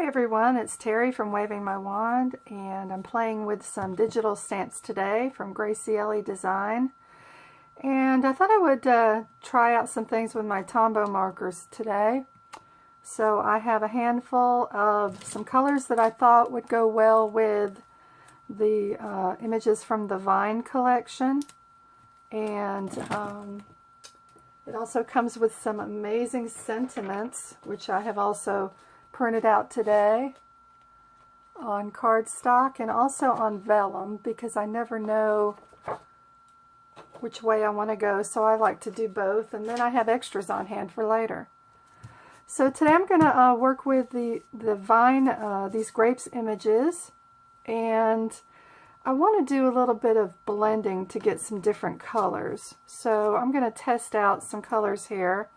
Hey everyone, it's Terry from Waving My Wand, and I'm playing with some digital stamps today from Graciellie Design. And I thought I would try out some things with my Tombow markers today. So I have a handful of some colors that I thought would go well with the images from the Vine collection. And it also comes with some amazing sentiments, which I have also printed out today on cardstock and also on vellum, because I never know which way I want to go, so I like to do both, and then I have extras on hand for later. So today I'm going to work with the Vine, these grapes images, and I want to do a little bit of blending to get some different colors. So I'm going to test out some colors here.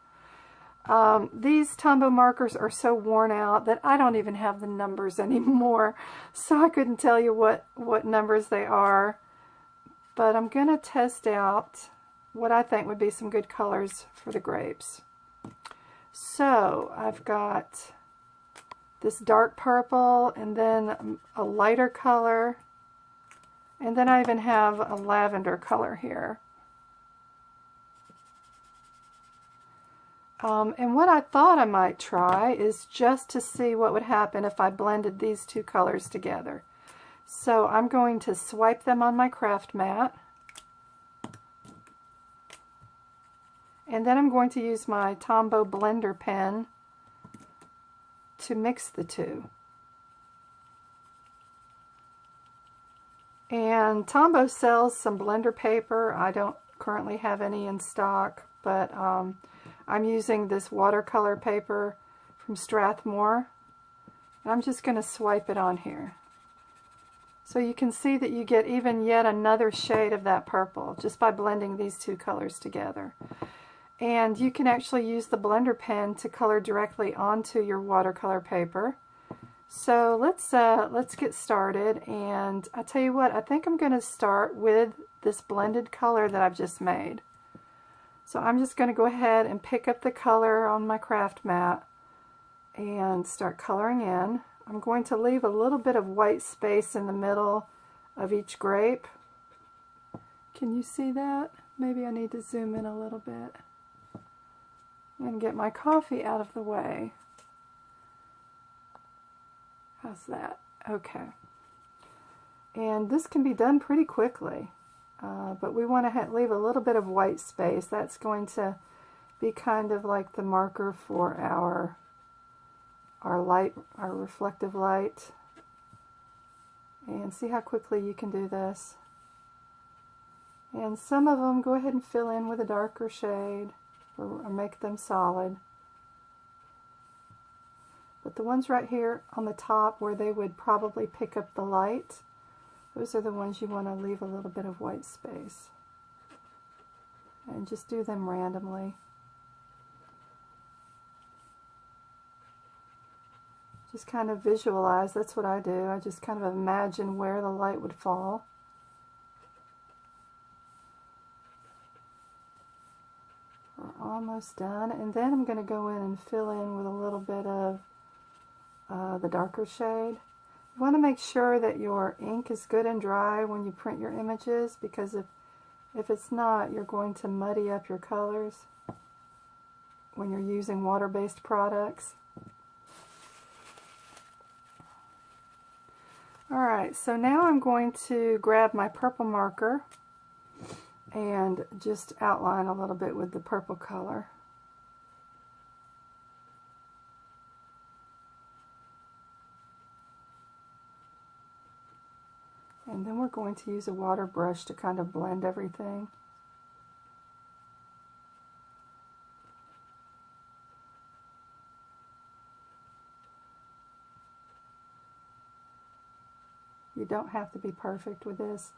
These Tombow markers are so worn out that I don't even have the numbers anymore, so I couldn't tell you what numbers they are. But I'm going to test out what I think would be some good colors for the grapes. So I've got this dark purple, and then a lighter color, and then I even have a lavender color here. And what I thought I might try is just to see what would happen if I blended these two colors together. So I'm going to swipe them on my craft mat, and then I'm going to use my Tombow blender pen to mix the two. And Tombow sells some blender paper. I don't currently have any in stock, but I'm using this watercolor paper from Strathmore, and I'm just going to swipe it on here. So you can see that you get even yet another shade of that purple just by blending these two colors together. And you can actually use the blender pen to color directly onto your watercolor paper. So let's get started, and I tell you what, I think I'm going to start with this blended color that I've just made. So I'm just going to go ahead and pick up the color on my craft mat and start coloring in. I'm going to leave a little bit of white space in the middle of each grape. Can you see that? Maybe I need to zoom in a little bit and get my coffee out of the way. How's that? Okay. And this can be done pretty quickly. But we want to leave a little bit of white space. That's going to be kind of like the marker for our light, our reflective light. And see how quickly you can do this. And some of them, go ahead and fill in with a darker shade or make them solid. But the ones right here on the top where they would probably pick up the light, those are the ones you want to leave a little bit of white space. And just do them randomly. Just kind of visualize, that's what I do. I just kind of imagine where the light would fall. We're almost done. And then I'm going to go in and fill in with a little bit of the darker shade. You want to make sure that your ink is good and dry when you print your images, because if it's not, you're going to muddy up your colors when you're using water-based products. Alright, so now I'm going to grab my purple marker and just outline a little bit with the purple color. And then we're going to use a water brush to kind of blend everything. You don't have to be perfect with this.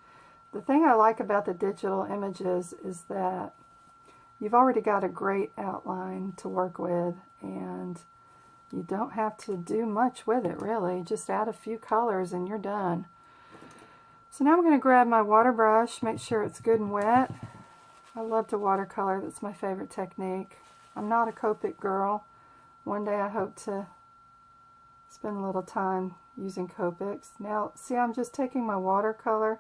The thing I like about the digital images is that you've already got a great outline to work with, and you don't have to do much with it really. Just add a few colors and you're done. So now I'm going to grab my water brush, make sure it's good and wet. I love to watercolor, that's my favorite technique. I'm not a Copic girl. One day I hope to spend a little time using Copics. Now, see, I'm just taking my watercolor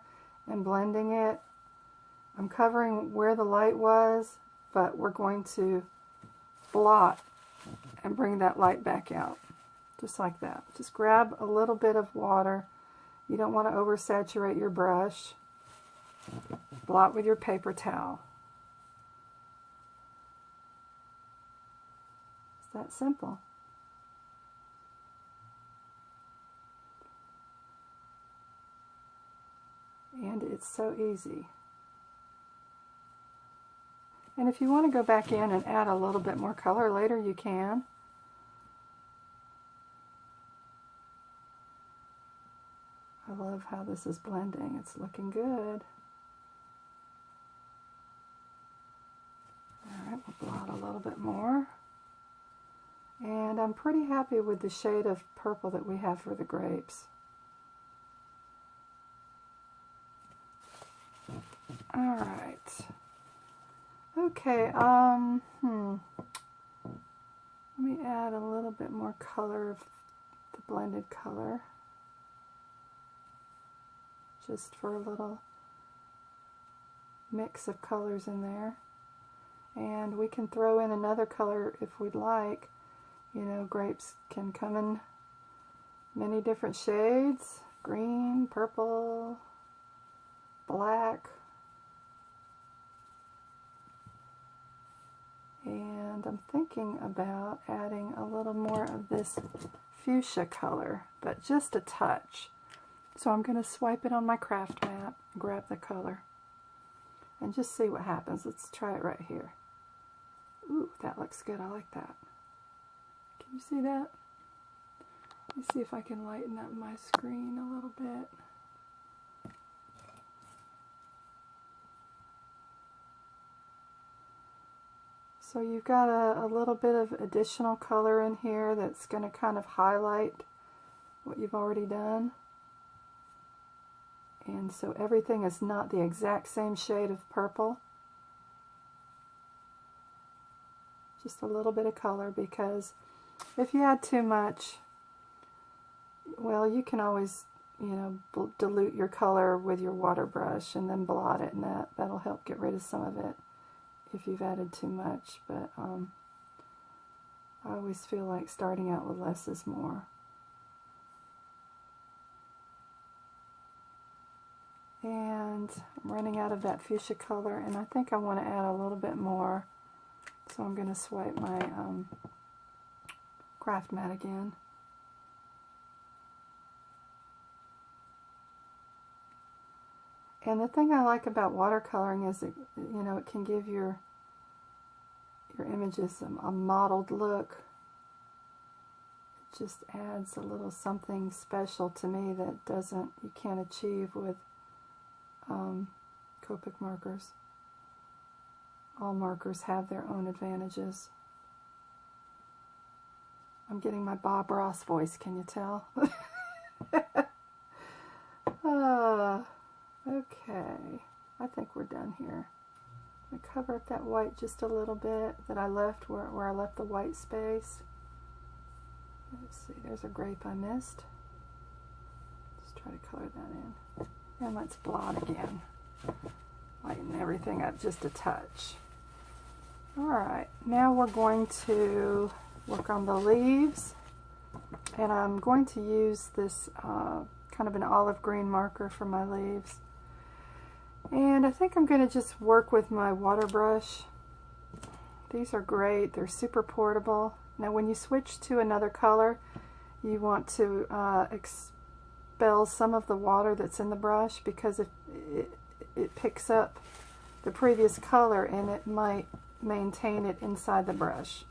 and blending it. I'm covering where the light was, but we're going to blot and bring that light back out, just like that. Just grab a little bit of water. You don't want to oversaturate your brush. Blot with your paper towel. It's that simple. And it's so easy. And if you want to go back in and add a little bit more color later, you can. I love how this is blending. It's looking good. Alright, we'll blot a little bit more. And I'm pretty happy with the shade of purple that we have for the grapes. Alright. Okay, let me add a little bit more color of the blended color. Just for a little mix of colors in there. And we can throw in another color if we'd like. You know, grapes can come in many different shades. Green, purple, black. And I'm thinking about adding a little more of this fuchsia color, but just a touch. So I'm going to swipe it on my craft mat, grab the color, and just see what happens. Let's try it right here. Ooh, that looks good. I like that. Can you see that? Let me see if I can lighten up my screen a little bit. So you've got a little bit of additional color in here that's going to kind of highlight what you've already done. And so everything is not the exact same shade of purple. Just a little bit of color, because if you add too much, well, you can always, you know, dilute your color with your water brush and then blot it, and that'll help get rid of some of it if you've added too much. But I always feel like starting out with less is more. And I'm running out of that fuchsia color, and I think I want to add a little bit more. So I'm going to swipe my craft mat again. And the thing I like about watercoloring is that, you know, it can give your images a mottled look. It just adds a little something special to me that you can't achieve with Copic markers. All markers have their own advantages. I'm getting my Bob Ross voice, can you tell? Okay, I think we're done here. I'm going to cover up that white just a little bit that I left where I left the white space. Let's see, there's a grape I missed. Just try to color that in. And let's blot again. Lighten everything up just a touch. Alright, now we're going to work on the leaves. And I'm going to use this kind of an olive green marker for my leaves. And I think I'm going to just work with my water brush. These are great. They're super portable. Now when you switch to another color, you want to expel some of the water that's in the brush, because if it picks up the previous color and it might maintain it inside the brush.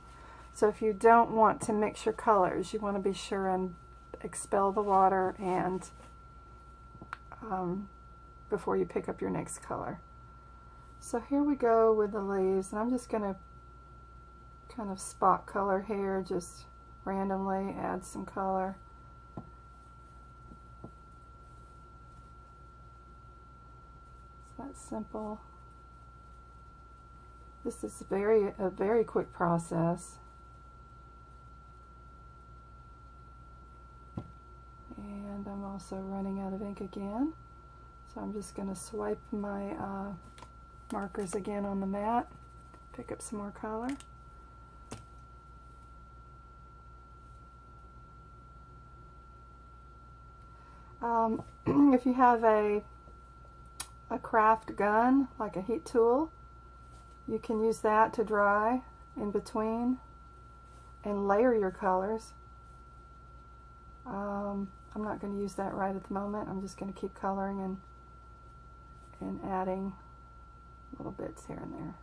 So if you don't want to mix your colors, you want to be sure and expel the water and before you pick up your next color. So here we go with the leaves, and I'm just going to kind of spot color here, just randomly add some color. It's that simple. This is a very quick process. And I'm also running out of ink again. So I'm just going to swipe my markers again on the mat, pick up some more color. If you have a craft gun, like a heat tool, you can use that to dry in between and layer your colors. I'm not going to use that right at the moment. I'm just going to keep coloring and adding little bits here and there.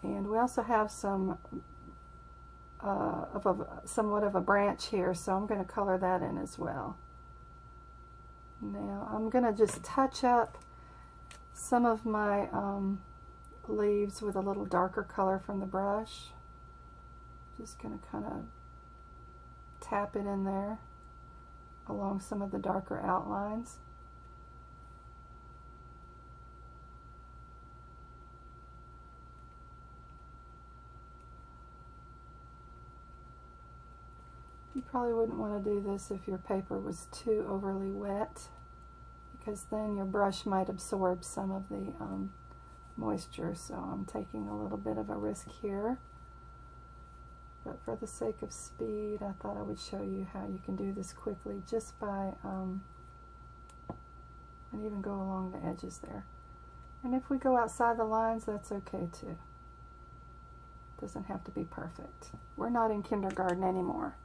And we also have some somewhat of a branch here, so I'm going to color that in as well. Now I'm going to just touch up some of my leaves with a little darker color from the brush. Just going to kind of tap it in there along some of the darker outlines. You probably wouldn't want to do this if your paper was too overly wet, because then your brush might absorb some of the moisture. So I'm taking a little bit of a risk here. But for the sake of speed, I thought I would show you how you can do this quickly just by, and even go along the edges there. And if we go outside the lines, that's okay too. Doesn't have to be perfect. We're not in kindergarten anymore.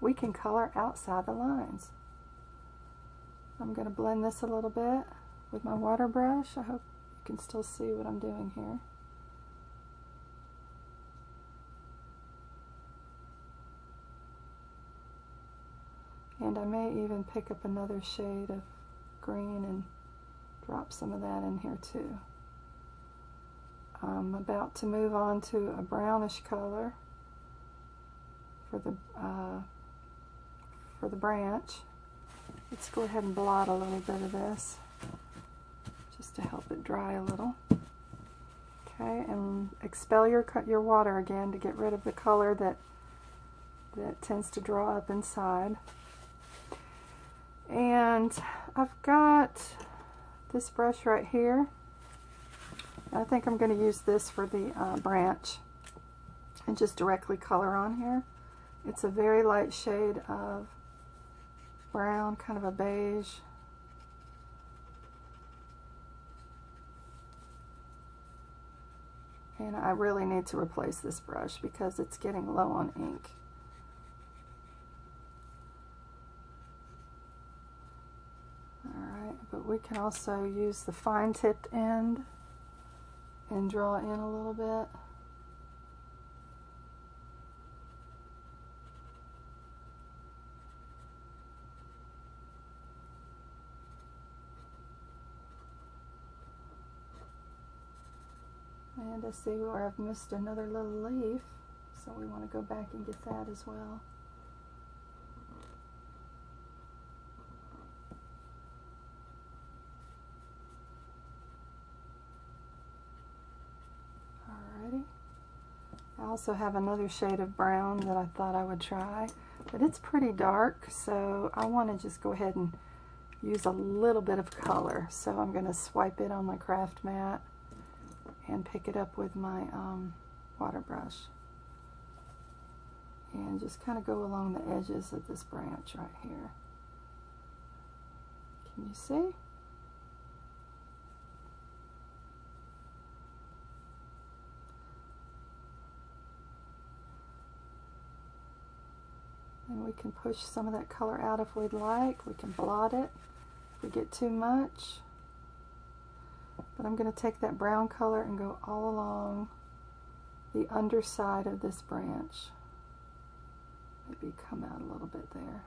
We can color outside the lines. I'm going to blend this a little bit with my water brush. I hope you can still see what I'm doing here. And I may even pick up another shade of green and drop some of that in here too. I'm about to move on to a brownish color for the branch. Let's go ahead and blot a little bit of this just to help it dry a little. Okay, and expel your water again to get rid of the color that tends to draw up inside. And I've got this brush right here. I think I'm going to use this for the branch and just directly color on here. It's a very light shade of brown, kind of a beige. And I really need to replace this brush because it's getting low on ink. Alright, but we can also use the fine tipped end and draw in a little bit. And I see where I've missed another little leaf, so we want to go back and get that as well. Alrighty. I also have another shade of brown that I thought I would try, but it's pretty dark, so I want to just go ahead and use a little bit of color. So I'm going to swipe it on my craft mat and pick it up with my water brush and just kind of go along the edges of this branch right here. Can you see? And we can push some of that color out if we'd like. We can blot it if we get too much. But I'm going to take that brown color and go all along the underside of this branch. Maybe come out a little bit there.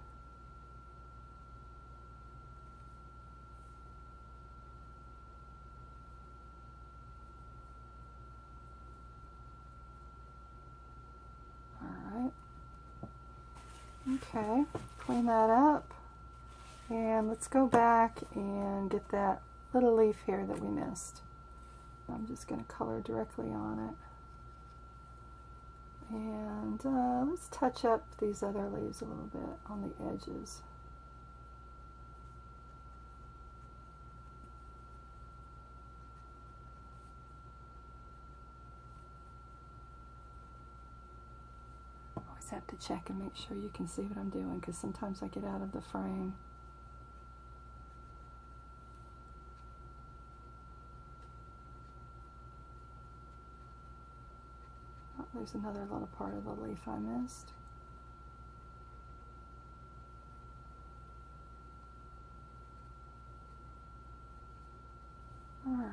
Alright. Okay, clean that up. And let's go back and get that little leaf here that we missed. I'm just going to color directly on it. And let's touch up these other leaves a little bit on the edges. to check and make sure you can see what I'm doing, because sometimes I get out of the frame. Oh, there's another little part of the leaf I missed. Alright.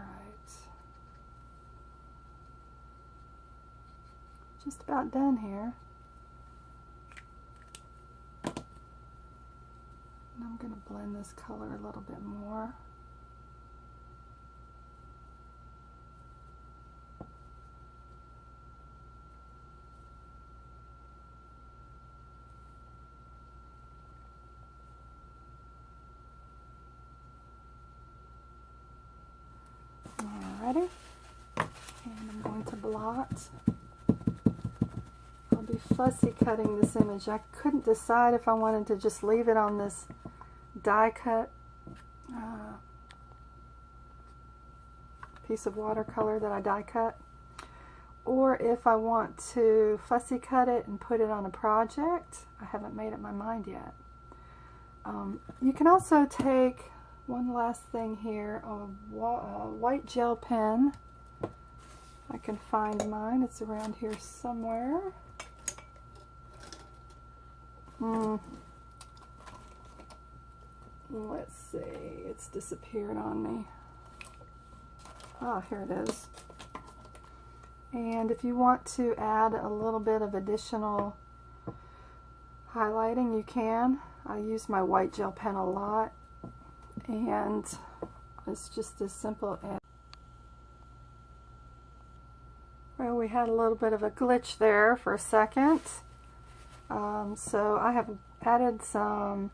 Just about done here. And I'm going to blend this color a little bit more. Alrighty. And I'm going to blot. I'll be fussy cutting this image. I couldn't decide if I wanted to just leave it on this die cut piece of watercolor that I die cut, or if I want to fussy cut it and put it on a project. I haven't made up my mind yet. You can also take one last thing here, a white gel pen. I can find mine. It's around here somewhere. Let's see. It's disappeared on me. Ah, here it is. And if you want to add a little bit of additional highlighting, you can. I use my white gel pen a lot, and it's just as simple as... Well, we had a little bit of a glitch there for a second. So I have added some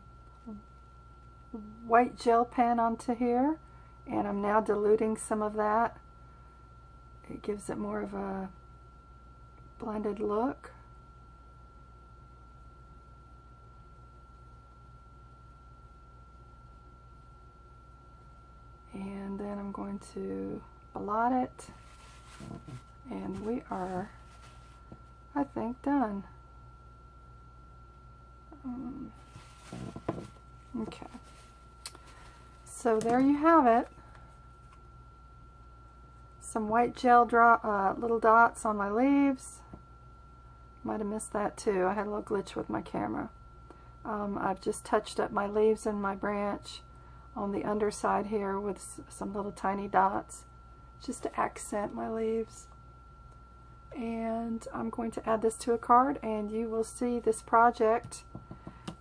white gel pen onto here, and I'm now diluting some of that. It gives it more of a blended look. And then I'm going to blot it, and we are, I think, done. Okay, so there you have it. Some white gel little dots on my leaves. Might have missed that too. I had a little glitch with my camera. I've just touched up my leaves and my branch on the underside here with some little tiny dots, just to accent my leaves. And I'm going to add this to a card, and you will see this project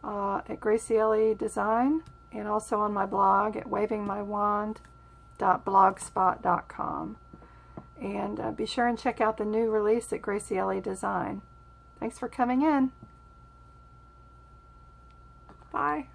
at Graciellie Design, and also on my blog at wavingmywand.blogspot.com. And be sure and check out the new release at Graciellie Design. Thanks for coming in. Bye.